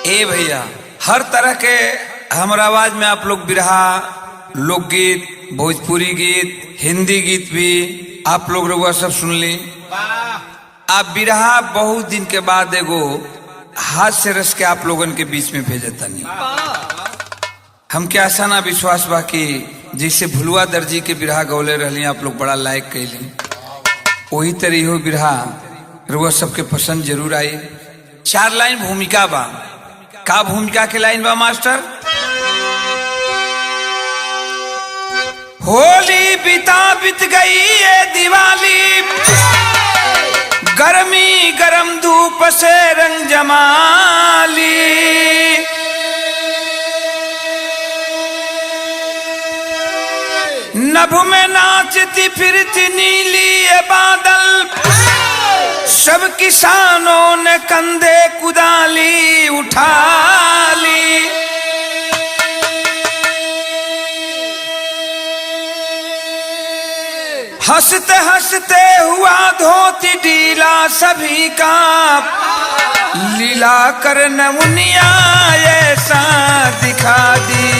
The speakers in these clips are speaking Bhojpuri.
ए भैया, हर तरह के हमारा आवाज में आप लोग बिरहा, लोकगीत, भोजपुरी गीत, हिंदी गीत भी आप लोग रउआ सब सुन ली। आप बिरहा बहुत दिन के बाद एगो हास्य रस के आप लोगन के बीच में भेजता नहीं। हमके आशा ना विश्वास बा कि जैसे भुलुआ दर्जी के बिरहा गौले रहली आप लोग बड़ा लायक कैली, वही तरह हो बिरहा रउआ सबके पसंद जरूर आई। 4 लाइन भूमिका बा। का भूमिका के लाइन बा मास्टर? होली बीत गई ये दिवाली, गर्मी गरम धूप से रंग जमाली, नभ में नाचती फिरती नीली ये बादल, सब किसानों ने कंधे कुदाली उठा ली। हंसते हंसते हुआ धोती ढीला सभी का, लीला कर नमुनिया ऐसा दिखा दी।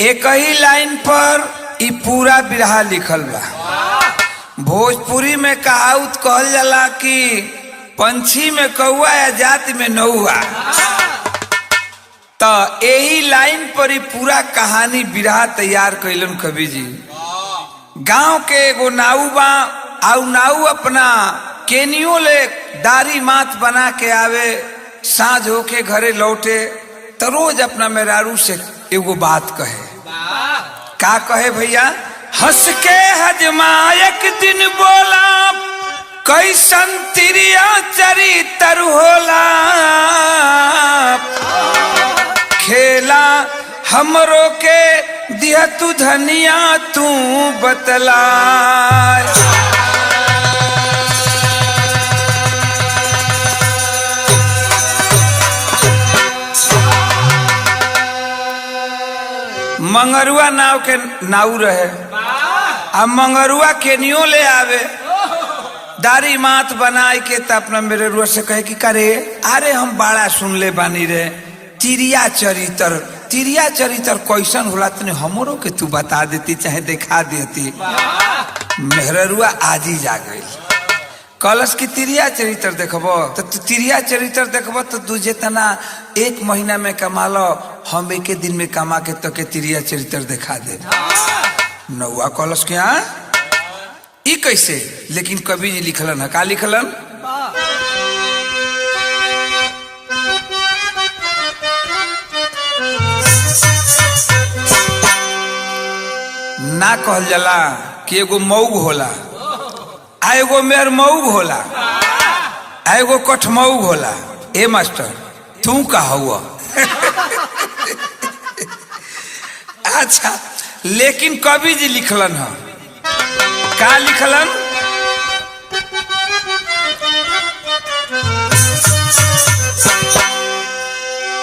एक ही लाइन पर ई पूरा बिरहा लिखल बा। भोजपुरी में कहावत कहल जाला कि पंछी में कौआ या जाति में नौआ, तो यही लाइन पर ही पूरा कहानी बिरहा तैयार कैलन कवि जी। गांव के एगो नाऊ बा, आउ नाऊ अपना केनियो ले दारी मात बना के आवे, साँझ होके घरे लौटे तो रोज अपना मेहरारू से एगो बात कहे। का कहे भैया? हंस के हजमा एक दिन बोला, कैसन तिरिया चरितर होला, खेला हमरो के दिया तू धनिया तू बतला। मंगरुआ नाव के नाऊ रहे, अब मंगरुआ केनियो ले आवे, दारी मात बनाए के तो अपना मेरे रुआ से कहे कि करे अरे हम बड़ा सुन ले बानी रे तिरिया चरितर। तिरिया चरितर कैसन होला तने हमरो के तू बता देती चाहे दिखा देती। मेहरुआ आज ही जा गई कलश की तिरिया चरित्र देखबो तो तिरिया चरित्र देखबो तो तू जितना 1 महीना में कमा लो, हम 1 दिन में कमा के तो के तिरिया चरित्र दिखा दे। नौवा कलश के यहाँ ई कैसे? लेकिन कवि जी लिखलन है। का लिखलन? ना कहल जाला कि एगो मऊग होला, आ एगो मेर मऊग होला, आ एगो कठमऊग होला। ए मास्टर तू का हुआ? अच्छा, लेकिन कवि जी लिखलन है। का लिखलन?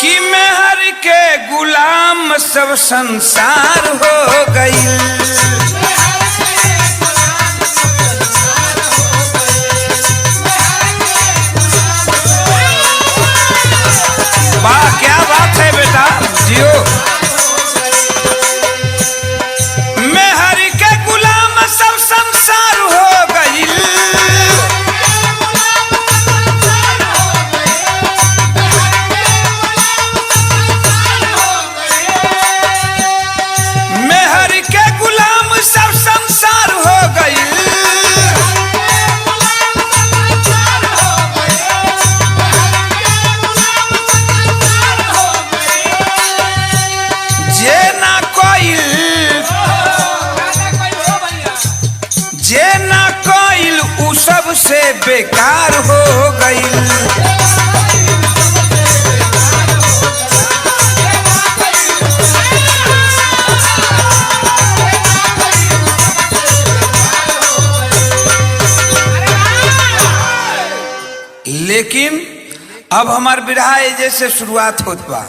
कि मेहर के गुलाम सब संसार हो गई, वाह क्या बात है बेटा, जियो। मेहर के गुलाम सब संसार हो गई, मेहर के गुलाम सब संसार हो गई, सबसे बेकार हो गई। लेकिन अब हमार बिरहा जैसे शुरुआत होत बा,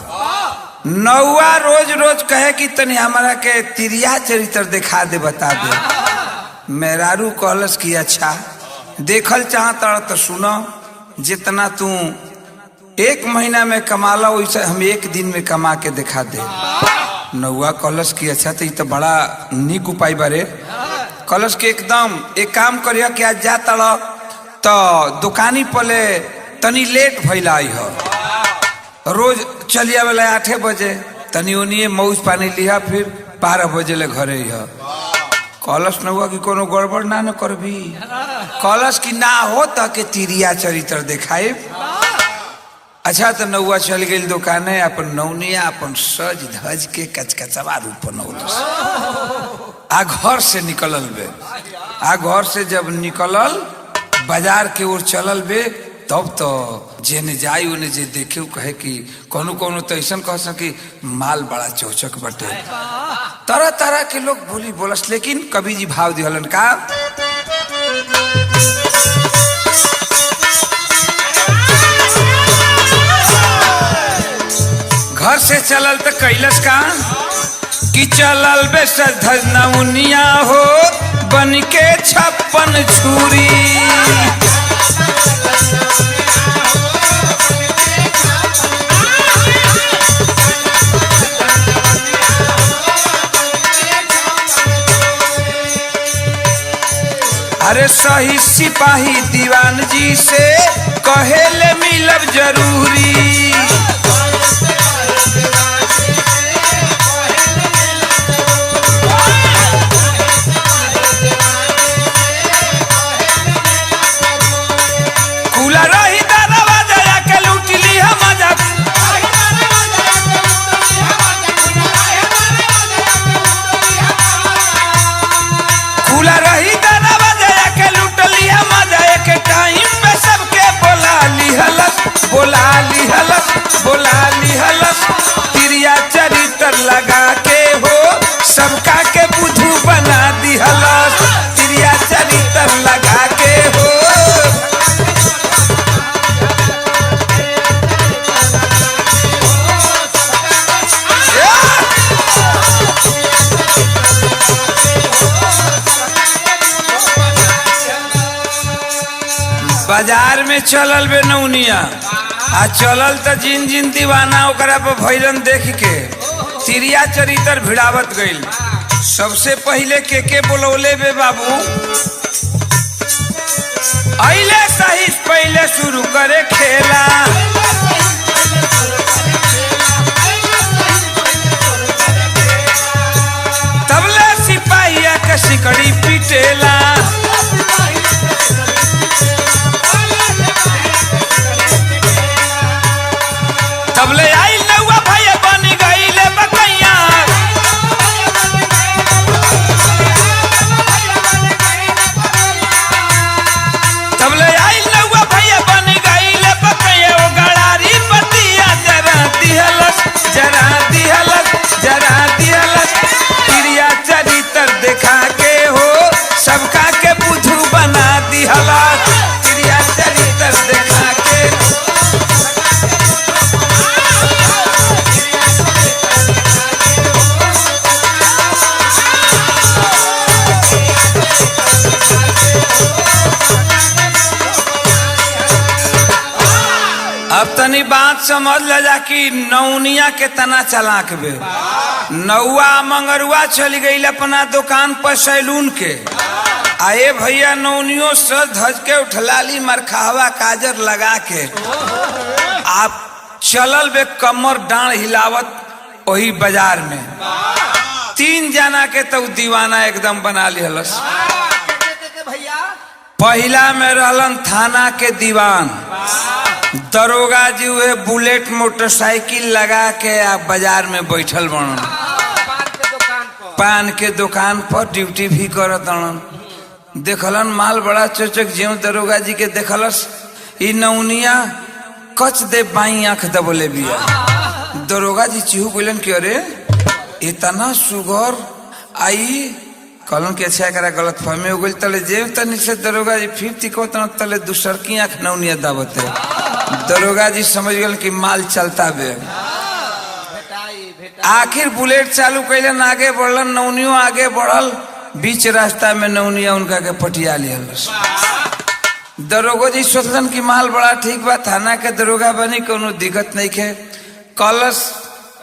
नौवा रोज रोज कहे कि तनी हमारा के तिरिया चरित्र दिखा दे, बता दे। मेहरारू कहलस कि अच्छा देखल चाहता तो सुनो, जितना तू 1 महीना में कमाला वैसे हम 1 दिन में कमा के दिखा दे। नौवा कहलस कि अच्छा तो ये तो बड़ा निक उपाय बारे। कहलस कि एकदम एक काम करिया कि आज जाता तो दुकानी पले तनी लेट भैलाई हो, रोज चलिया वाला 8 बजे, तनी ओनिए मौज पानी लिया, फिर 12 बजे ले घरे हो। कलश न हुआ कि कोनो गड़बड़ ना न करबी। कलश की ना हो तो के तिरिया चरित्र दिखाए। अच्छा तो नौआ चल गई दुकाने, अपन नौनिया अपन सज धज के कचकचवा रूप बनौलस। आ घर से निकलल बे, आ घर से जब निकलल बाजार के ओर चलल बे, तब तो जेने जाई उन्हें जे देखे कहे कि कोनो कोनो तो ऐसा कह सकी माल बड़ा चौचक बटे। तरह तरह के लोग बोली बोलस, लेकिन कवि जी भाव दिहलन का घर से चलल तो कैलस का कि चलल बे सज नौनिया हो बन के 56 छुरी। अरे सही सिपाही दीवान जी से कहेले मिलब जरूरी। खुला रही दरवाजा के लूट ली हम मजा। खुला रही बोला ली हलस तिरिया चरित्र लगा के हो सबका के बुद्धू बना दी हलस। तिरिया चरित्र लगा के हो बाजार में चलल बे नौनिया, आ चलल तो जिन जिन दीवाना ओकरा पर भैरन देख के तिरिया चरित्र भिड़ावत गईल। सबसे पहले के बोलौले बे बाबू, अइले सही पहले शुरू करे खेला। तबले सिपाहिया के सिकड़ी पिटेला। तबले आई नौआ भैया बन गईले बकैया। तबले आई नौआ भैया बन गईले बकैया। ओ गड़ारी पतिया जरा दिहलस जरा दिहलस जरा दिहलस। तिरिया चरित्र दिखा के हो सबका के बुद्धू बना दिहलस। तिरिया चरित्र दिखा के अब तनी बात समझ ले जा कि नौनिया के तना चलाक बे। नौआ मंगरुआ चल गई अपना दुकान पर सैलून के। आए भैया नौनियों से धज के उठलाली मरखावा काजर लगा के आप चलल बे कमर डांड हिलावत वही बाजार में। 3 जना के तो दीवाना एकदम बना लिहलस। पहला में रहलन थाना के दीवान दरोगा जी, हुए बुलेट मोटरसाइकिल लगा के आप बाजार में बैठल बनन। पान के दुकान पर ड्यूटी भी करत बनन। देखलन माल बड़ा चोचक ज्यों दरोगा जी के देखलस। ई नौनिया कच दे बाई आंख दबोले बिया। दरोगा जी चिहू बोलन कि अरे इतना सुगर आई कलन के अच्छा करा गलत फहमी हो गई। तले जेब तनी से दरोगा जी 50 को तले दूसर की आंख नौनिया दावते। दरोगा जी समझ गए कि माल चलता बे। आखिर बुलेट चालू कैलन, आगे बढ़लन, नौनियो आगे बढ़ल, बीच रास्ता में नौनिया उनका के पटिया लियल। दरोगा जी सोचलन कि माल बड़ा ठीक बा, थाना के दरोगा बनी, कोनो दिक्कत नहीं है। कलश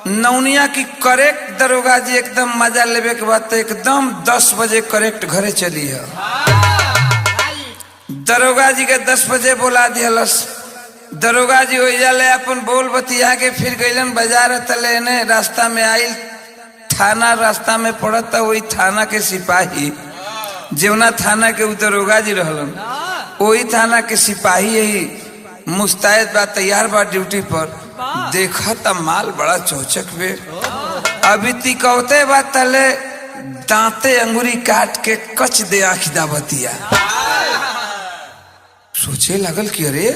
नौनिया की करेक्ट दरोगा जी एकदम मजा लेवे के बाद तो एकदम 10 बजे करेक्ट घरे चली है। दरोगा जी के 10 बजे बोला दियलस। दरोगा जी वही ले अपन बोल बतिया के फिर गईलन बाजार तले ने, रास्ता में आइल, थाना रास्ता में पड़ता, वही थाना के सिपाही, जेवना थाना के दरोगा जी रहलन, वही थाना के सिपाही यही मुस्तैद बा, तैयार बा ड्यूटी पर। देखा था माल बड़ा चौचक बे, अभी तिकौते बा तले दांते अंगूरी काट के कच दे आँख दावतिया। सोचे लगल कि अरे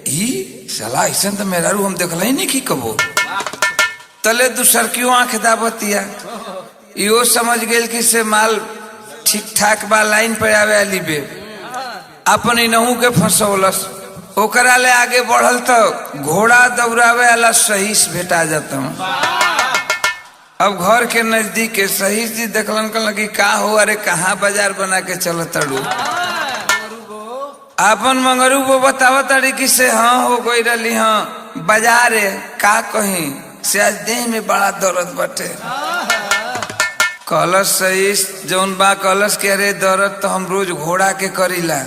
ई साला ऐसा तो मेरा रू हम देखल ही नहीं की कबो। तले दूसर क्यों आँख दावतिया, यो समझ गए कि से माल ठीक ठाक बा, लाइन पे आवे अली बे, अपन इनहू के फंसौलस। ओकरा ले आगे बढ़ल तो घोड़ा दौड़ावे वाला सहीस भेटा जाता हूँ। अब घर के नजदीक के सहीस जी देखलन कहलन कि का हो, अरे कहाँ बाजार बना के चल तड़ू। अपन मंगरू वो बतावा तड़ी कि से हाँ हो गई रही, हाँ बाजार का कहीं से आज देह में बड़ा दर्द बटे। कलश सहीस जौन बा कलश के अरे दर्द तो हम रोज घोड़ा के करीला,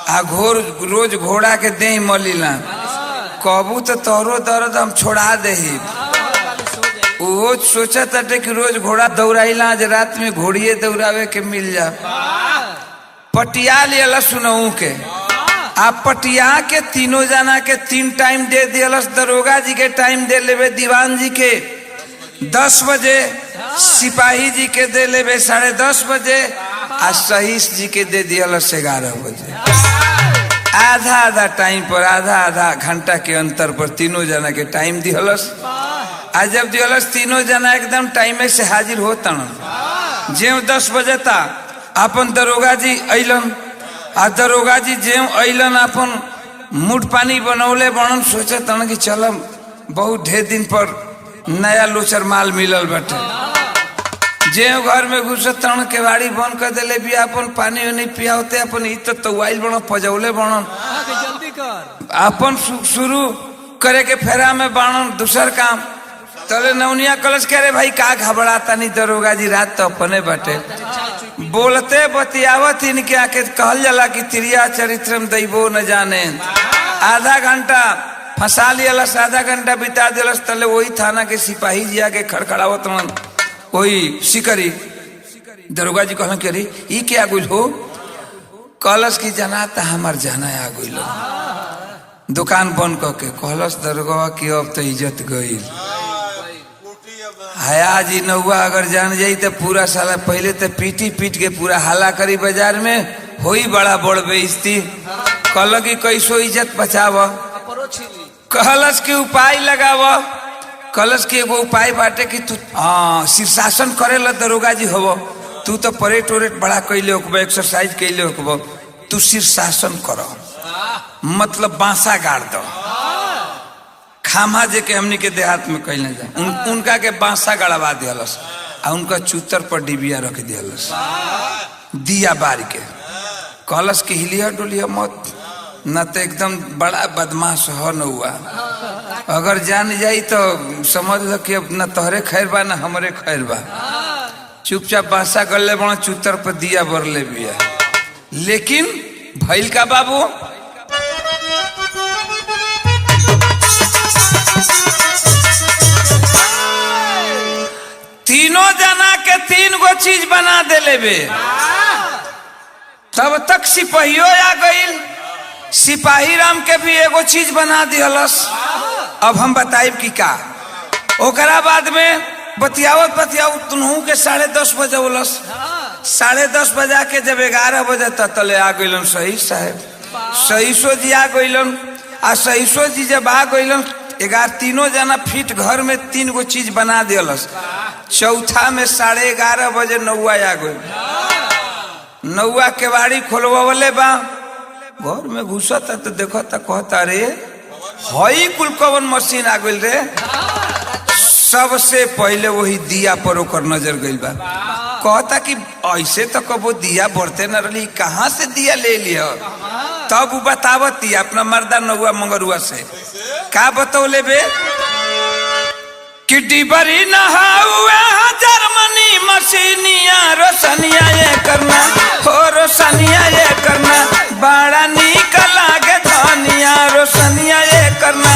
आ रोज घोड़ा के देह मलीला, कबू तो तोरो दर्द हम छोड़ा दे। वो सोचा था कि रोज घोड़ा दौड़ाइला, आज रात में घोड़िए दौड़ावे के मिल जा। पटिया लियला सुनऊ के, आप पटिया के तीनों जना के 3 टाइम दे दियलस। दरोगा जी के टाइम दे लेवे, दीवान जी के 10 बजे, सिपाही जी के दे लेवे 10:30 बजे, आ सहीस जी के दे दियलस 11 बजे। आधा आधा टाइम पर, आधा आधा घंटा के अंतर पर तीनों जना के टाइम दिहलस। आज जब दिहलस तीनों जना एकदम टाइम से हाजिर होता, जेव 10 बजे था अपन दरोगा जी अइलन, आ दरोगा जी जेव अइलन अपन मुठ पानी बनौले बनन, सोचे तन कि चलम बहुत ढेर दिन पर नया लोचर माल मिलल बटे। जेव घर में घुसत तन के बाड़ी बंद कर देले भी, अपन पानी वानी पियावते, अपन इ तो वाइल बन पजौले बनन, जल्दी कर अपन शुरू करे के फेरा में बनन दूसर काम। तले नौनिया कलश करे भाई का घबराता नहीं, दरोगा जी रात तो अपने बटे। बोलते बतियावत इनके आके कहल जाला कि तिरिया चरित्रम दैवो न जाने। आधा घंटा फंसा लियलस, आधा घंटा बिता दिलस। तले वही थाना के सिपाही जी आके खड़खड़ावत मन, वही सिकरी। दरोगा जी कहलन कि अरे ई क्या गुल हो, कलश की जना था हमार जाना आ गई। दुकान बंद करके कहलस दरोगा की अब तो इज्जत गई। हया जी नौआ अगर जान जाई तो पूरा साला पहले तो पीटी पीट के पूरा हल्ला करी बाजार में, होई बड़ा बड़ बेइज्जती। कहल कि कैसो इज्जत बचाव, कहलस के उपाय लगाव। कलश के एगो उपाय बाटे कि तू शीर्षासन करे ला दरोगा जी होबो, तू तो परेड वरेड बड़ा कैले होकबो, एक्सरसाइज कैले होकबो, तू शीर्षासन करो, मतलब बांसा गाड़ दो। खामा जे के हमनी के देहात में कैले जा, उनका के बांसा गड़वा दियलस, आ उनका चूतर पर डिबिया रख दियलस, दिया बार के। कलश के हिलिया डोलिया मत, न तो एकदम बड़ा बदमाश हो न हुआ। अगर जान जाई तो समझ लो कि अब न तोहरे खैर बा न हमरे खैर बा। चुपचाप बांसा गले बना, चूतर पर दिया बर ले बिया। लेकिन भइल का बाबू, तीनों जना के 3 गो चीज बना दे लेबे। तब तक सिपाहियों आ गईल, सिपाही राम के भी एगो चीज बना दिहलस। अब हम बताइब कि का। ओकरा बाद में बतियावत बतियावत तुनहू के 10:30 बजे बोलस। 10:30 बजा के जब 11 बजे तले आ गईलन सही साहब, सहीसो जी आ गईलन। आ सहीसो जी जब आ गईलन, 3 जना फिट घर में 3 गो चीज बना दिलस। चौथा में 11:30 बजे नौआ आ गई। नौआ के बाड़ी खोलवाले बा, घर में घुसता तो देखता, कहता रे हई कुल कवन मशीन आ गई रे। सबसे पहले वही दिया पर ओकर नजर गइल बा। कहता कि ऐसे तो कबो दिया बढ़ते न रही, कहाँ से दिया ले लिया। तब वो बतावती अपना मर्दा नौआ मंगरुआ से का बतौले बे कि डिबरी नहाउआ जर्मनी मशीनिया रोशनिया ये करना हो रोशनिया ये करना बड़ा नीक लागे धनिया रोशनिया ये करना।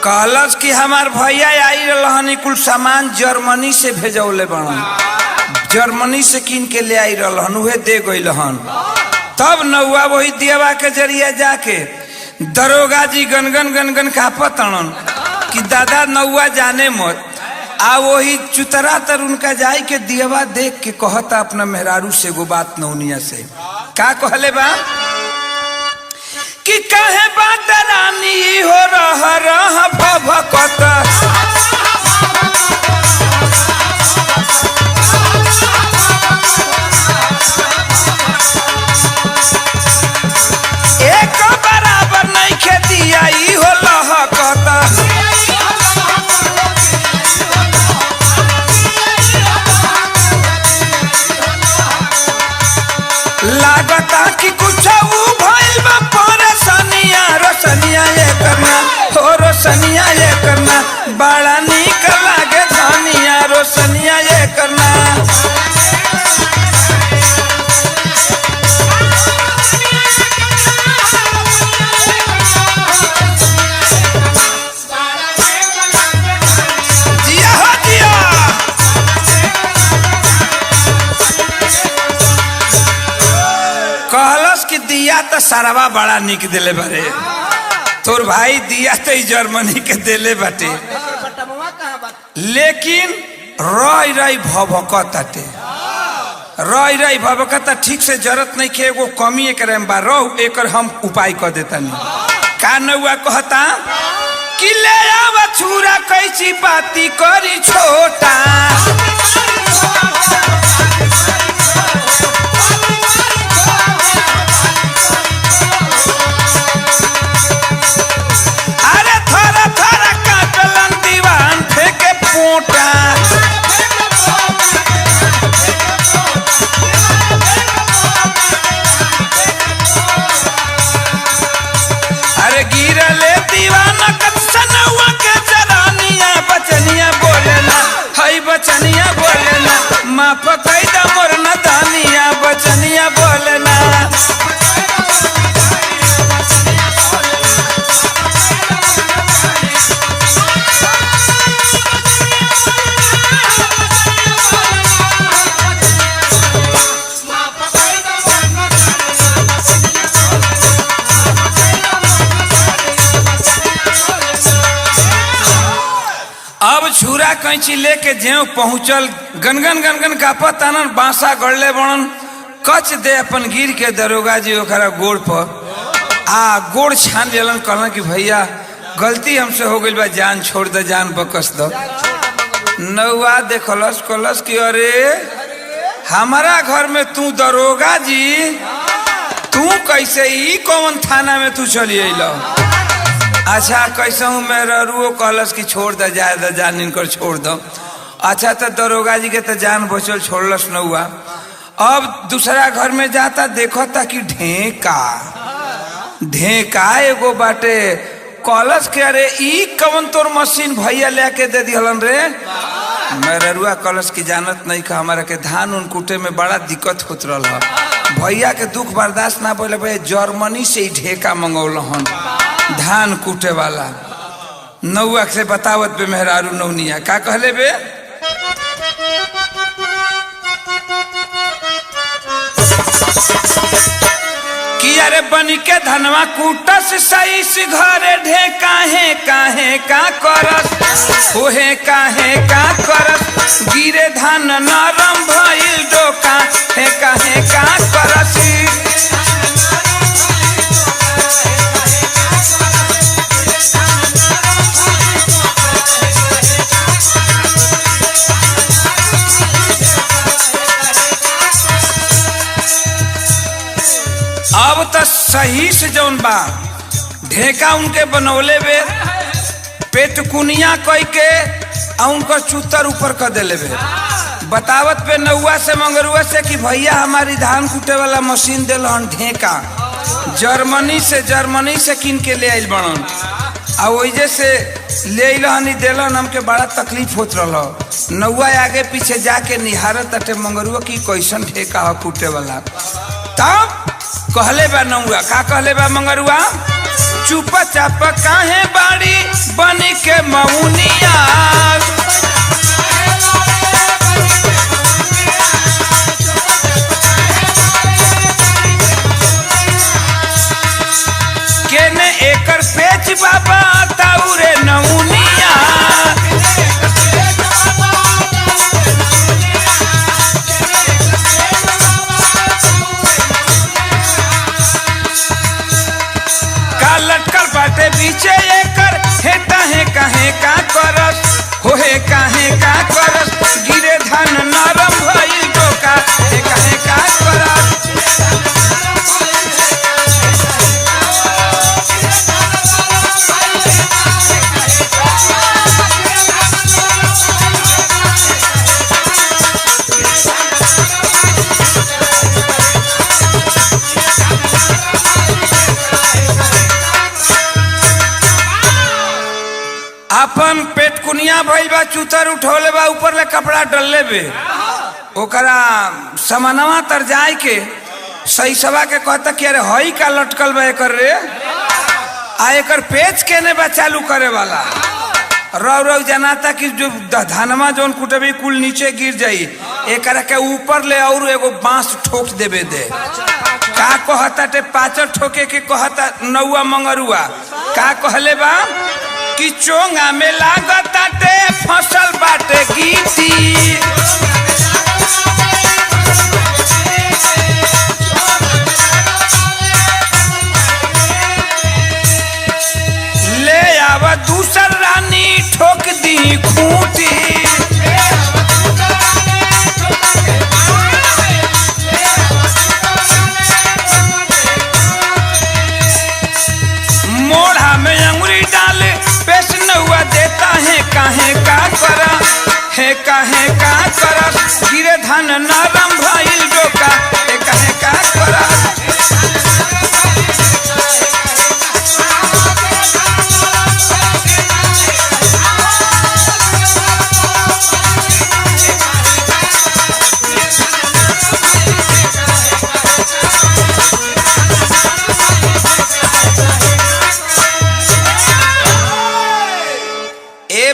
कहलस कि हमार भैया आई रहनी कुल सामान जर्मनी से भेजौले बड़न, जर्मनी से किन के ले आई रहन उहे दे गई हन। तब नौआ वही दियावा के जरिया जाके दरोगा जी गनगन गनगन कापतन कि दादा नौआ जाने मत। आ वही चुतरा तर उनका जाई के दियावा देख के कहता अपना मेहरारू से वो बात नौनिया से का कहले बा कि कहे बात रानी हो रह भभकत एक बराबर नहीं खेती आई हो लहकत लागता कि कुछ भइल बा परेशानिया रोशनिया ये करना हो रोशनिया ये करना बड़ा नीक लागे धनिया रोशनिया ये करना। जिया हो जिया कहलस कि दिया तो सारावा बड़ा निक दिले बारे तोर भाई दिया तो जर्मनी के दिले बाटे लेकिन रई रई भभकताटे रई रई भभकता ठीक से जरूरत नहीं के एगो कमी करे बा रहो एकर हम उपाय कर देता नहीं का नौआ कहता कि ले आवा छुरा कैसी बाती करी छोटा अरे गिरले दीवाना कतसनवा के जरानिया बचनिया बोलेना हई बचनिया बोलेना माँ पकैदा मोर न दानिया बचनिया बोलेना। अब छुरा कैंची लेके जेव पहुंचल गनगन गनगन कापत आनन बांसा गड़ले बनन कच दे अपन गिर के दरोगा जी ओकरा गोड़ पर आ गोड़ छान लेलन कहलन कि भैया गलती हमसे हो गई बा जान छोड़ दे जान बकस दो। नौआ देखलस कहलस कि अरे हमारा घर में तू दरोगा जी तू कैसे ई कौन थाना में तू चली अइलो। अच्छा कैसे हूँ मेरा रुओ कहलस कि छोड़ दे जाए दे जान इनकर छोड़ दो। अच्छा तो दरोगा जी के तो जान बचल छोड़लस नौआ। अब दूसरा घर में जाता देखो था कि ढेका ढेका एगो बाटे कहलस के अरे ई कवन तोर मशीन भैया लेके दे दिहलन रे। मेरा रुआ कहलस कि जानत नहीं का हमारा के धान उन कूटे में बड़ा दिक्कत होत रहा भैया के दुख बर्दाश्त ना बोले भैया जर्मनी से ही ढेका मंगौल हन धान कूटे वाला। नौआ से बतावत बे मेहरारू नौनिया का कहले बे कि अरे बनी के धनवा कूटस सही से घरे ढेका है काहे का करस ओहे काहे का करस गिरे धान नरम भइल डोका है काहे का करस। सही से जौन बा ढेका उनके बनौले बे पेटकुनिया कई के उनको चूतर ऊपर कर देले बे बतावत पे नौआ से मंगरुआ से कि भैया हमारी धान कूटे वाला मशीन दिलन ढेका जर्मनी से किन के ले आइल बनन आ वजह से ले अइलहनी दिलन हमके बड़ा तकलीफ होत रहल नौआ आगे पीछे जाके निहारत अटे मंगरुआ की कैसन ढेका ह कूटे वाला तब कहले बा नौआ का कहले बा मंगरुआ चुप चाप काहे बाड़ी बनी के मौनिया केने एकर पेच बाबा ताउरे नौनिया का लटकल बाटे बीचे एकर हेता है काहे का करस हो है काहे का करस गिरे धान नरम भइल डोका हे काहे का करस अपन पेटकुनिया भइल बा चूतर उठौले बा ऊपर ले कपड़ा डलले बे ओकरा समानवा तर जाए के सही सभा के कहता कि अरे हई का लटकल बा एकर रे आ एकर पेच केने बा चालू करे वाला रौ जनाता कि जो धानमा जोन कुटबी कुल नीचे गिर जाई एकरा के ऊपर ले और एगो बांस ठोक देबे दे का कहता टे पाचर ठोके के कहता नौआ मंगरुआ का कहले बा कि चोंगा में लागताटे फसल बाटे गीती ले आवा दूसर रानी ठोक दी खूंटी मोढ़ा में अंगुरी डाले नौआ देता है काहे का करा है काहे का करा गिरे धान नरम भइल डोका है काहे का करा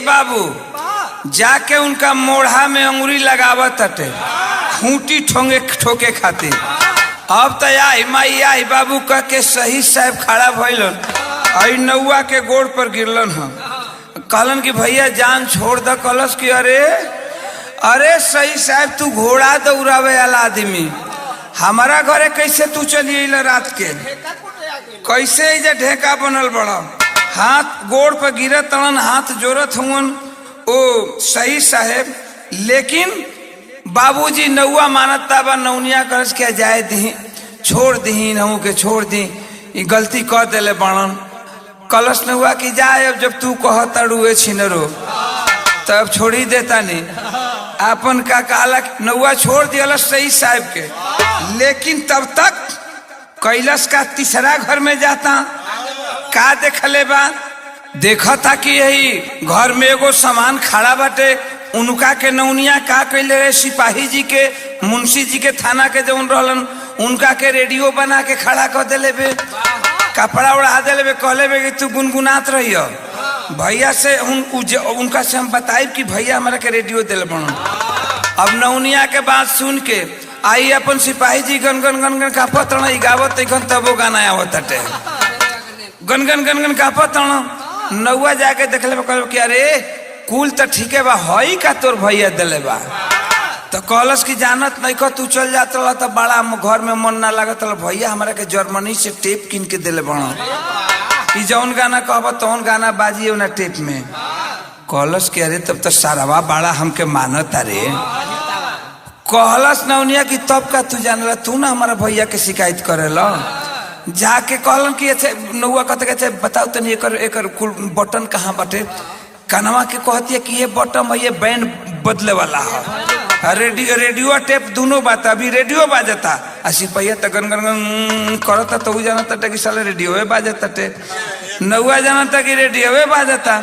बाबू जाके उनका मोढ़ा में अंगुरी लगावत हटे खूंटी ठोके खातिर अब तो आई माई आई बाबू कह के सही साहब खड़ा भइलन आई नौआ के गोड़ पर गिरलन हम कहलन कि भैया जान छोड़ द कलश की अरे सही साहब तू घोड़ा दौड़ावे वाला आदमी हमारा घरे कैसे तू चली रात के कैसे इजे ढेका बनल बड़ा हाथ गोड़ पर गिरत तड़न हाथ जोरत हुन ओ सही साहेब लेकिन बाबूजी नौआ मानता बा नौनिया करस के जाए दी छोड़ दी नहू के छोड़ दी गलती कर देले बनन कलश नौआ की जाए अब जब तू कह तड़ुए छिनरो तब छोड़ी देता नहीं अपन का काला नौआ छोड़ दिया सही साहब के लेकिन तब तक कैलाश का तीसरा घर में जाता का देखले बा देखा था कि यही घर में एगो सामान खड़ा बाटे उनका के नौनिया का कैले रहे सिपाही जी के मुंशी जी के थाना के जौन रहलन उनका के रेडियो बना के खड़ा कर देले बे कपड़ा उड़ा देले बे कहले बे कि तू गुनगुनात रहियो भैया से उनका से हम बताइब कि भैया हमारा के रेडियो दिल बन अब नौनिया के बात सुन के आई अपन सिपाही जी गन गन गन गन कापत गावत तबो गाना आवत गनगन गनगन कापत नौआ जाके देखले कि अरे कुल तो ठीक है बा हई का तोर भैया दिले बा तो कहलस की जानत नहीं को तू चल जात रहा तो बड़ा घर में मन ना लागत भैया हमारा के जर्मनी से टेप किन के दिले बना कि जौन गाना कहब तौन गाना बाजिए ना टेप में कहलस के अरे तब तो सारावा बड़ा हमके मानत अरे कहलस नौनिया की तब का तू जान तू ना हमारा भैया के शिकायत करेला जाके कहलन कि अच्छा नौआ कहते अच्छा बताओ तनी एकर बटन कहाँ बाटे। कनवा के कहती है कि ये बटन है, ये बैंड बदले वाला है, रेडियो टेप दोनों बात। अभी रेडियो बाजता आ सिपहिया तो गन गन गन करता तो जानता कि साले रेडियो बाजता टे। नौआ जानता कि रेडियो बाजता।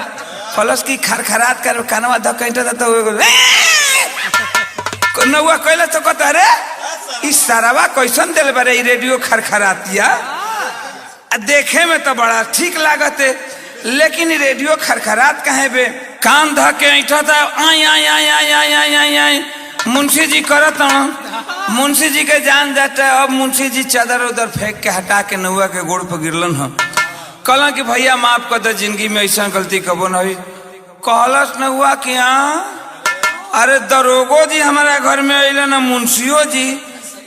फलस की खरखरात कर कनवा धकैंटा तो नौआ कहला तो कहता अरे इस सारावा कैसन दिल बारे रेडियो खरखरातिया, देखे में तो बड़ा ठीक लागते लेकिन रेडियो खरखरात कहे बे। कान धके ऐठा था आई आई आई आई आई आई आई आई मुंशी जी करत मुंशी जी के जान जाता है। अब मुंशी जी चादर उधर फेंक के हटा के नौआ के गोड़ पर गिरलन हम। कहला कि भैया माफ कर दे, जिंदगी में ऐसा गलती कबो न हुई। कहलस नौआ कि अरे दरोगो जी हमारा घर में अल न, मुंशियो जी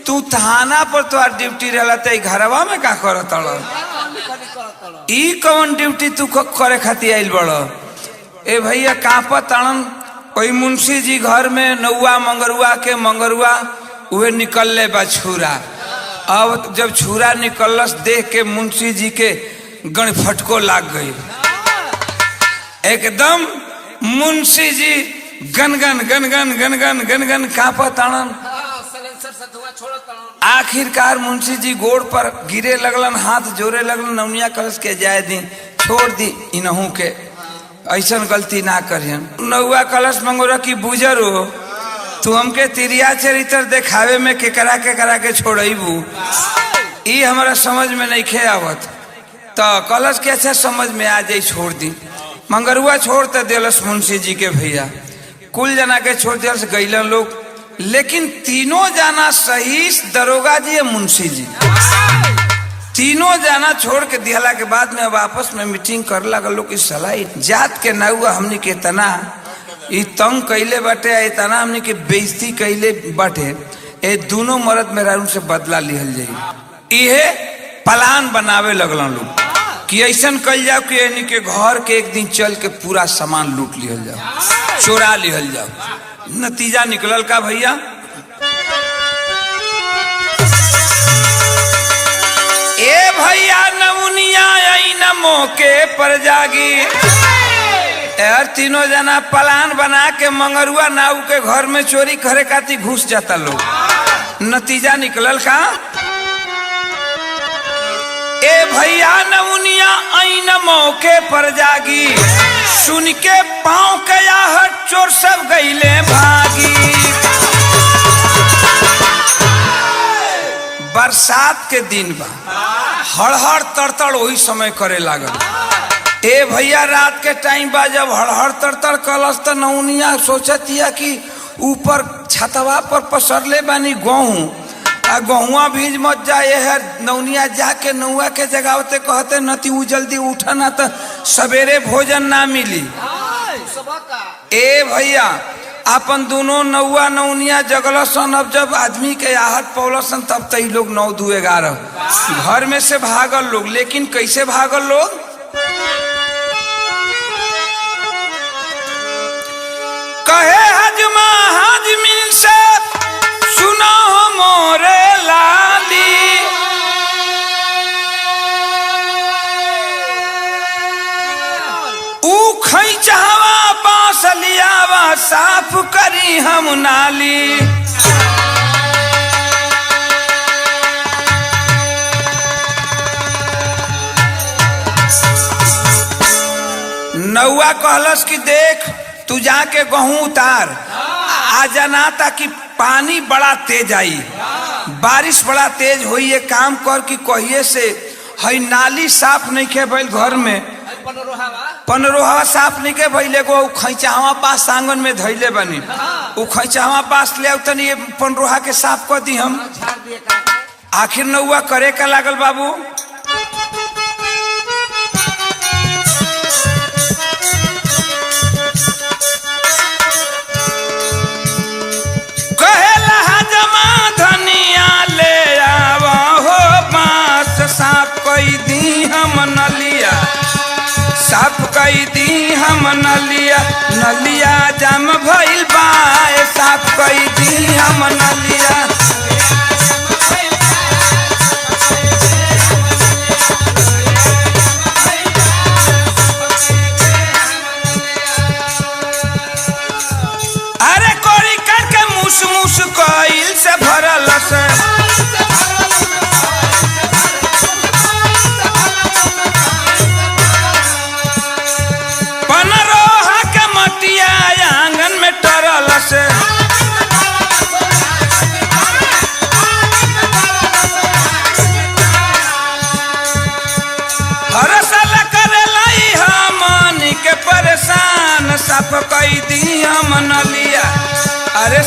तू थाना पर तो ड्यूटी रहता घरवा में का करत ई कौन ड्यूटी तू करे खातिर आइल बड़। ए भैया कांपत ताड़न। वही मुंशी जी घर में नौआ मंगरुआ उहे निकलले बा छुरा। अब जब छुरा निकलस देख के मुंशी जी के गण फटको लाग गई एकदम। मुंशी जी गन गन गन गन गन गन गन गन कांपत ताड़न। आखिरकार मुंशी जी गोड़ पर गिरे लगलन, हाथ जोड़े लगलन। नौनिया कलश के जाए दी, छोड़ दी इनहू के, ऐसा गलती ना करियन। नौआ कलश मंगोरा की बुजर हो तू हमके तिरिया चरित्र देखावे में केकरा के छोड़बू, ई हमारा समझ में नहीं खे आवत। तो कलश के अच्छा समझ में आ जाए, छोड़ दी। मंगरुआ छोड़ तो दिलस मुंशी जी के भैया, कुल जना के छोड़ दिलस गईलन लोग। लेकिन तीनों जाना सही दरोगा जी मुंशी जी तीनों जाना छोड़ के दिहला के बाद में अब आपस में मीटिंग कर लगल लोग की सलाह जात के नौआ हमनी के तना ई तंग कैले बाटे, इतना हमनी के बेइज्जती कैले बाटे। ए दोनों मर्द मेरा उनसे बदला लिहल जाई। इहे प्लान बनावे लगलन लोग कि ऐसा कल जाओ कि यानी के घर के एक दिन चल के पूरा सामान लूट लिहल जाओ, चोरा लिहल जाओ। नतीजा निकलल का भैया, ए भैया नमुनिया आई न मौके पर जागी। यार तीनों जना प्लान बना के मंगरुआ नाऊ के घर में चोरी करे खातिर घुस जाता लोग। नतीजा निकलल का, ए भैया नमुनिया आई न मौके पर जागी। सुन के पाँव के आहट चोर सब गईले भागी। बरसात के दिन बा, हड़हड़ तड़तड़ वही समय करे लागल। ए भैया रात के टाइम बा, जब हड़हड़ तड़तड़ कलस तो नौनिया सोचतिया कि ऊपर छतवा पर पसरले बानी गेहूं, आ गेहुआ भीज मत जाए है। नौनिया जाके नौआ के जगावते कहते नती उ जल्दी उठा ना तो सवेरे भोजन ना मिली। ए भैया अपन दोनों नौआ नौनिया जगलसन। अब जब आदमी के आहट पौलसन तब तक लोग 9-2-11 घर में से भागल लोग। लेकिन कैसे भागल लोग, कहे हजमा हजमिन से सुनो मोरे लाली। ऊ खैचहवा बांस लियावा साफ करी हम नाली। नौआ कहलस कि देख तू जाके गेहूं उतार, आ जाना ताकि पानी बड़ा तेज आई, बारिश बड़ा तेज हुई। ये काम कर कि कहिए से हई नाली साफ नहीं के भइल, घर में पनरोहवा साफ नहीं के भइल। एगो खैचावा पास आंगन में धैले बनी, उ खैचावा पास ले तनी पनरोहा के साफ कर दी हम। आखिर नौआ करे का लागल बाबू, साफ कई दी हम नलिया, नलिया जम भइल बा, साफ कई दी हम नलिया।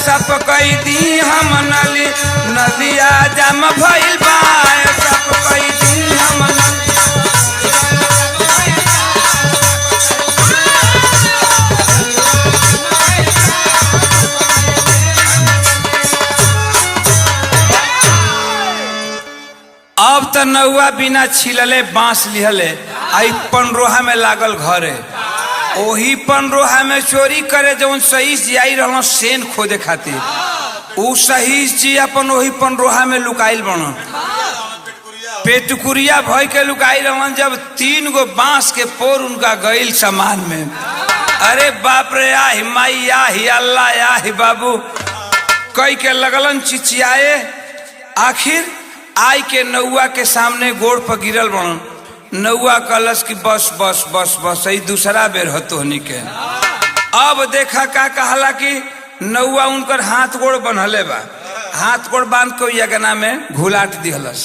सब कई दी हम नली नदिया जम भइल बा सब कई दी हम अब तो नौआ बिना छिलले बांस लिहले आई पनरोहा में लागल घरे ओही पनरोहा में चोरी करे जौन सही जियाई रहल सेन खोदे खातिर उ सही जी अपन ओही पनरोहा में लुकाइल बन पेटकुरिया भय के लुकाई रहन जब 3 गो बांस के पोर उनका गईल सामान में। अरे बाप रे आही माई आही अल्लाह आही बाबू कई के लगलन चिचियाए आखिर आई के नौआ के सामने गोड़ पर गिरल बन नौआ कलश की बस बस बस बस यही दूसरा बेर हतोहनी के। अब देखा का कहला कि नौआ उनकर हाथ गोड़ बनहले बा हाथ गोड़ बांध के यगना में घुलाट दिहलस।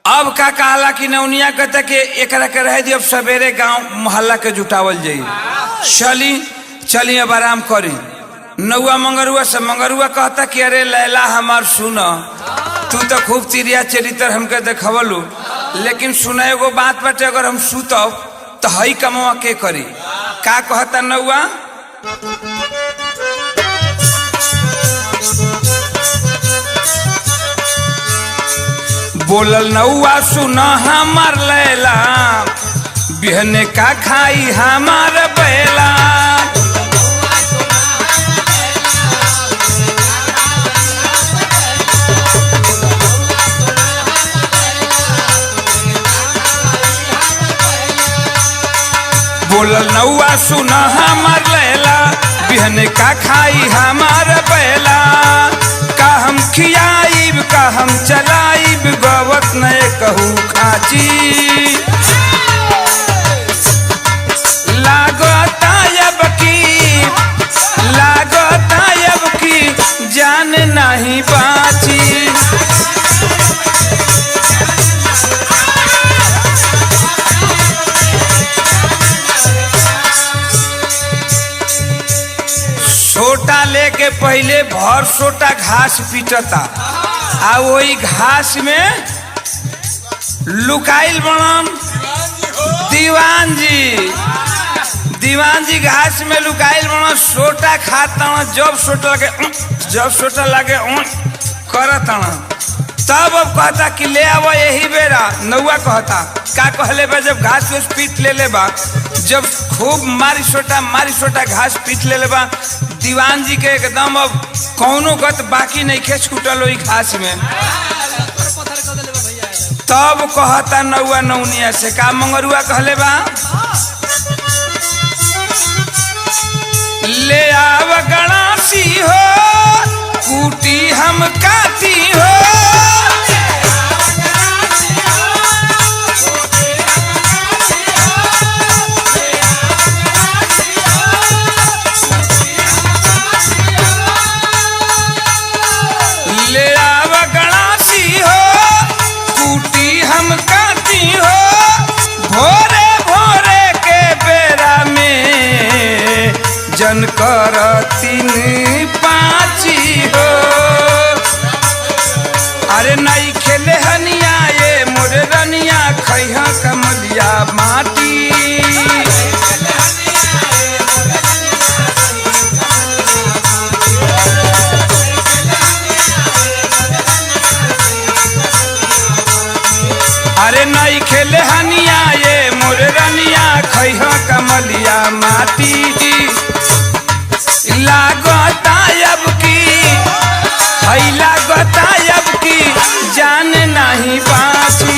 अब का कहला कि नौनिया कहता कि एकरा के रह दी अब सवेरे गांव मोहल्ला के जुटावल जाई चली चली अब आराम करी। नौआ मंगरुआ से मंगरुआ कहता कि अरे लैला हमार सुन तू तो खूब चिड़िया चरित्र हमके देखवलू लेकिन सुना एगो बात बाटे अगर हम सुतब तो हई कमवा के करी का कहता नौआ बोलल नौआ सुन हमार लैला बिहने का खाई हमार बैला बोलल नौआ सुना हमार लैला बिहने का खाई हमार बैला का हम खियाइब का हम चलाइब गवत नए कहू खाची लागता अब की जान नहीं बाची। सोटा लेके पहले भर सोटा घास पीटता आ वही घास में लुकाइल बनम दीवान जी घास में लुकाइल बनम सोटा खाता जब सोटा लगे करता तब अब कहता कि ले आवा यही बेरा नौआ कहता का कहले बा जब घास पीट ले ले बा जब खूब मारी सोटा घास पीट ले ले बा दीवान जी के एकदम अब कौनो गत बाकी नहीं खे छूटल ओई घास में। तब कहता नौआ नौनिया से का मंगरुआ कहले बा ले आव गणासी हो कूटी हम काती हो जन कर 3-5 हो अरे नहीं खेले हनिया ये मोरे रनिया खैहा कमलिया माटी अरे नहीं खेले हनिया ये मोरे रनिया खैहा कमलिया माटी लागता अब की जान नहीं बाची।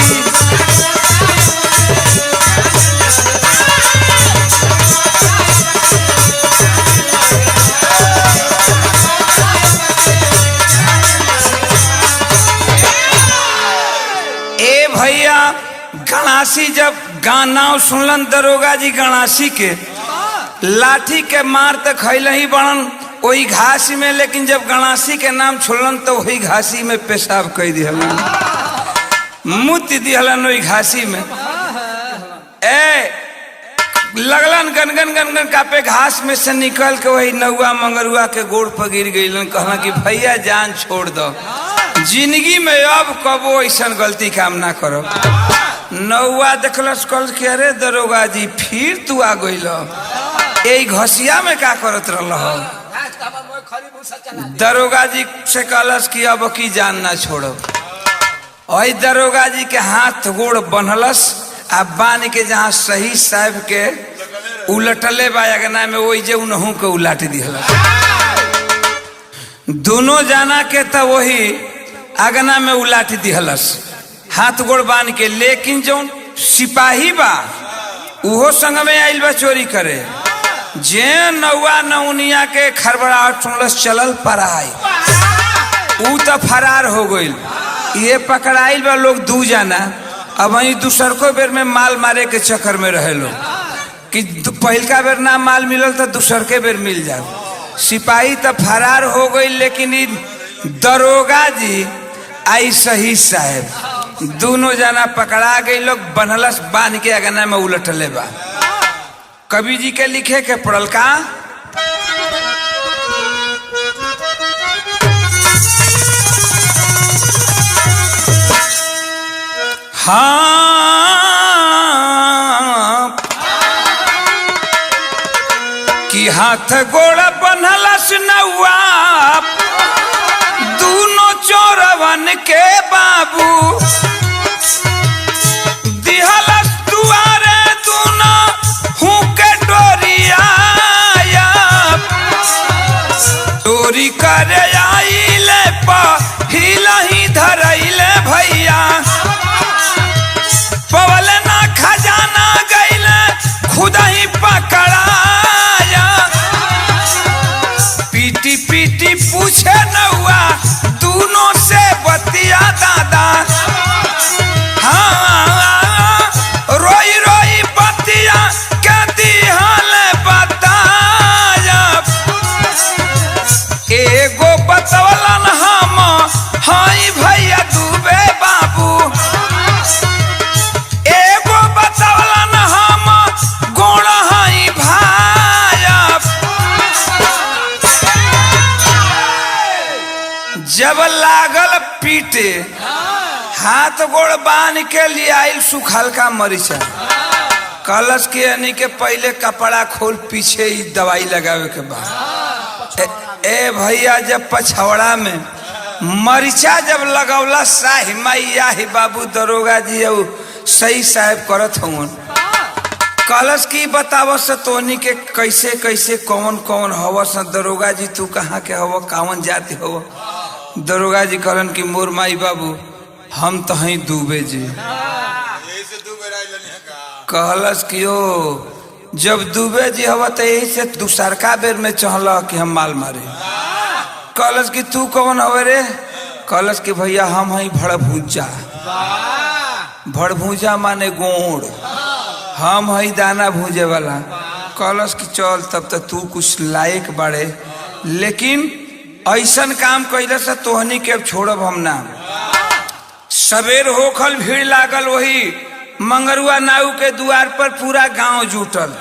ए भैया गणासी जब गाना सुनलन दरोगा जी गणासी के लाठी के मार तक खैल ही बड़न वही घासी में लेकिन जब गणासी के नाम छोड़लन तो वही घासी में पेशाब कर दिहलन मूत दिहलन वही घासी में। ए लगलन गनगन गनगन कापे। घास में से निकल के वही नौआ मंगरुआ के गोड़ पर गिर गई। कहला कि भैया जान छोड़ दो, जिंदगी में अब कबो ऐसा गलती काम ना करो। नौआ देखलस कल के अरे दरोगा जी फिर तू आ गई यही घसिया में का करत रह। दरोगा जी से कहलस कि अब की जान ना छोड़ो। वही दरोगा जी के हाथ गोड़ बनलस आ बान के जहाँ सही साहब के उलटले बा अगना में वही जे उनहू के उलाट दिहल। दोनों जाना के तो वही अगना में उलाट दिहलस हाथ गोड़ बांध के। लेकिन जो सिपाही बा उहो संग में आइल बा चोरी करे। जे नौआ नौनिया के खरबराहट सुनलस चलल पराई, ऊ तो फरार हो गई। ये पकड़ाइल बा लोग दू जाना। अब वही दूसर को बेर में माल मारे के चक्कर में रहे लोग कि पहलका बेर ना माल मिलल तो दूसर के बेर मिल जाए। सिपाही तो फरार हो गई, लेकिन दरोगा जी आई सही साहब दोनों जना पकड़ा गई। लोग बनहलस बांध के अगना में उलटले बा। कवि जी के लिखे के पड़ल का हाँ कि हाथ गोड़ बनहलस नौआ दोनों चोरवन के बाबू। दिहलस दुआरे दोनों हूँ के डोरिया चोरी करे आइले पहिला ही धरैले भैया। पवल ना खजाना गईले खुद ही पकड़ाया। पीटी पीटी पूछे नौआ दोनों से बतिया दादा। हाँ रोई रोई बतिया के दिहल बताया। एगो बतवलन हम हाई भैया दुबे बाबू। एगो बतवलन हम गोड़ हाई भाया। जब लागल पीटे हाथ गोड़ बांध के लिए आइल सुखल का मरीचा। कलश के यानी के पहले कपड़ा खोल पीछे ही दवाई लगावे के बाद ए भैया जब पछौड़ा में मरीचा जब लगौला साहि मैया ही बाबू दरोगा जी सही साहब करत हवन। कलश की बतावस तोनी के कैसे कैसे कौन कौन हवस। दरोगा जी तू कहाँ के हव कावन जाति हव। दरोगा जी कहलन कि मोर माई बाबू हम तो ही डूबे जी। कहलस कि ओ जब डूबे जी हवा तो यही से दूसरका बेर में चहल कि हम माल मारे। कहलस कि तू कौन हवे रे। कहलस कि भैया हम हई भड़भूजा। भड़भूजा माने गोड़, हम हई दाना भूजे वाला। कहलस कि चल तब तो तू कुछ लायक बाड़े, लेकिन ऐसन काम कैले से तोहनी के छोड़ब हम ना। सवेर होखल भीड़ लागल वही मंगरुआ नाऊ के द्वार पर पूरा गांव जुटल।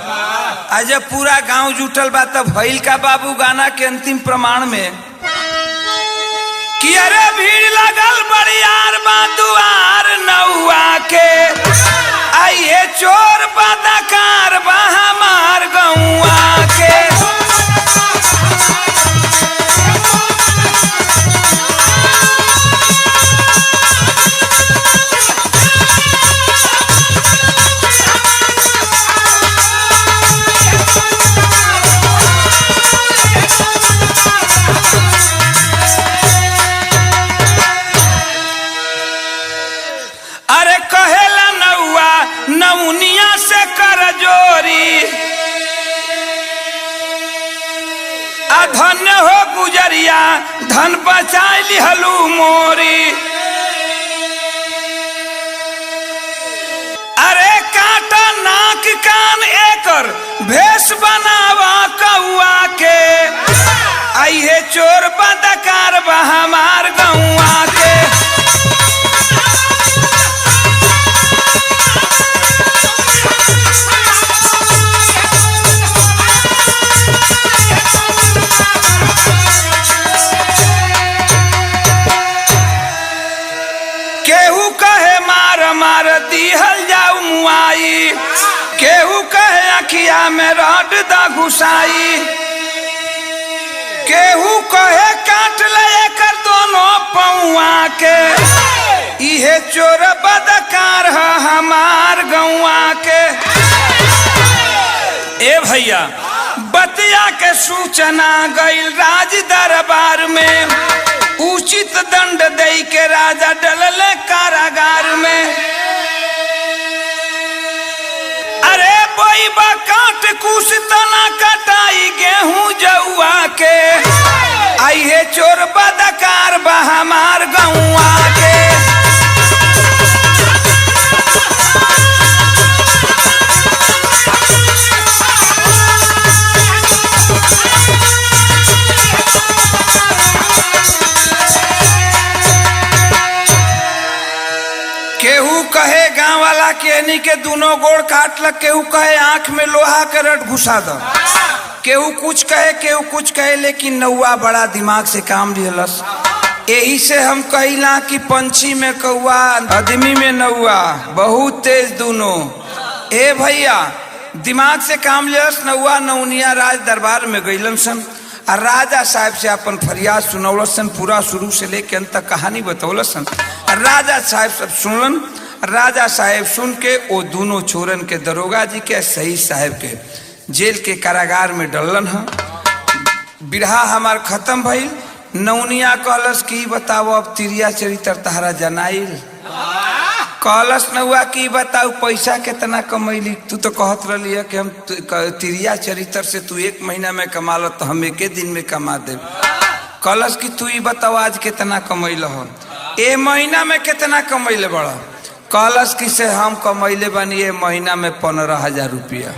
आ जब पूरा गांव जुटल बा तब भइल का बाबू गाना के अंतिम प्रमाण में कि अरे भीड़ लगल बड़ियार बा दुआर नौआ के। आइए चोर बदकार बा हमार गौआ के। नौनिया से कर जोरी अधन्य हो गुजरिया धन बचा लिहलू मोरी। अरे काटा नाक कान एकर भेष बनावा कौआ के। आइए चोर बदकार बा हमार गौआ के। केहू कहे अखिया में रड दा घुसाई, केहू कहे काट ले कर दोनों पौआ के, इहे चोर बदकार है हमार गौआ के। ए भैया बतिया के सूचना गईल राज दरबार में, उचित दंड दे के राजा डलले कारागार में। अरे बैबा काट कुछ तना कटाई गेहूं जौआ के, आई है चोर बदकार बा हमार गौआ के। केहू कहे गांव वाला केनी के दोनों गोड़ काट लग, केहू कहे आंख में लोहा के रट घुसा दो, केहू कुछ कहे, लेकिन नौआ बड़ा दिमाग से काम लिहलस। यही से हम कहिला कि पंछी में कौआ आदमी में नौआ, बहुत तेज दोनों। ए भैया दिमाग से काम लिहलस नौआ। नौनिया राज दरबार में गईलन सन और राजा साहब से अपन फरियाद सुनौलसन, पूरा शुरू से लेके अंत तक कहानी बतौलसन। राजा साहब सब सुनलन। राजा साहब सुन के वो दोनों चोरन के दरोगा जी के सही साहब के जेल के कारागार में डलन है। बिरहा हमार खत्म भइल। नौनिया कहलस कि बताओ अब तिरिया चरित्र तहरा जनाइल। कहलस नौआ कि बताऊ पैसा कितना कमैली। तू तो कहत रही है कि हम तिरिया चरित्र से तू 1 महीना में कमा लो, तो हम 1 दिन में कमा दे। कहलस कि तू बताओ आज कितना कमैल हो, ए महीना में कितना कमैले बड़ा। कहलस कि से हम कमैले बनी ए महीना में 15,000 रुपया।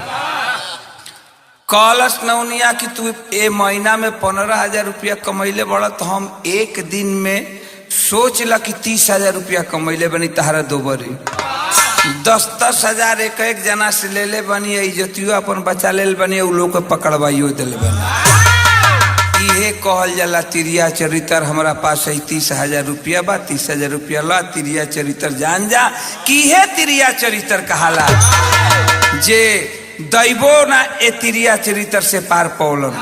कहलस नौनिया कि तू ए महीना में 15,000 रुपया कमैले बड़ा, तो हम 1 दिन में सोच ला कि 30,000 रुपया कमैले बनी तहरा दोबरी। 10-10 हजार एक जना से ले ले बनी, इज्जतियो अपन बचा ले बनी, उ लोग के पकड़वाइयो दिल बनी। इहे कहल जाला तिरिया चरित्र। हमारा पास है 30,000 रुपया बा, 30,000 रुपया ला, तिरिया चरित्र जान जा कि हे तिरिया चरित्र कहाला। जे दैबो ना ए तिरिया चरित्र से पार पौलन।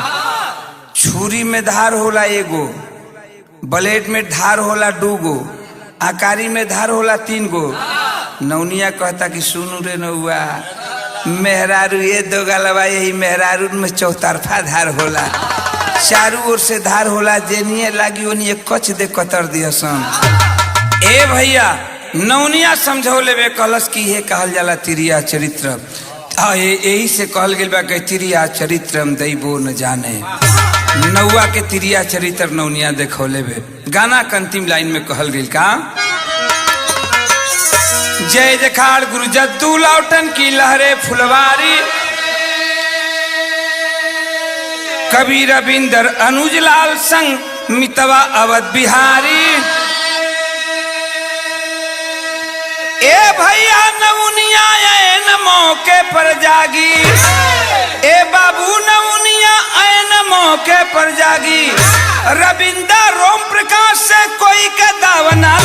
छुरी में धार होला एगो, ब्लेड में धार होला 2 गो, आकारी में धार होला 3 गो। नौनिया कहता कि सुनू रे नौआ, मेहरारू ये 2 गलवा, यही मेहरारू में चौतरफा धार होला, चारू ओर से धार होला, जेनिए लागी ओनिए कच दे कतर दियसन। ए भैया नौनिया समझौ लेबे। कहलस कि ये कहल जाला तिरिया चरित्र। यही से कहल गेल बा कि तिरिया चरित्र हम दैबो न जाने। नौआ के तिरिया चरित्र नौनिया देखो लेबे। गाना के अंतिम लाइन में कहल गेल का, जय जखाड़ गुरु जद्दू लौटन की लहरे फुलवारी, कवि रविंदर अनुजलाल संग मितवा अवध बिहारी। ए भैया नौनिया ऐन मौके पर जागी, ए बाबू नौनिया ऐन मौके पर जागी। रविंदर रोम प्रकाश से कोई के दावना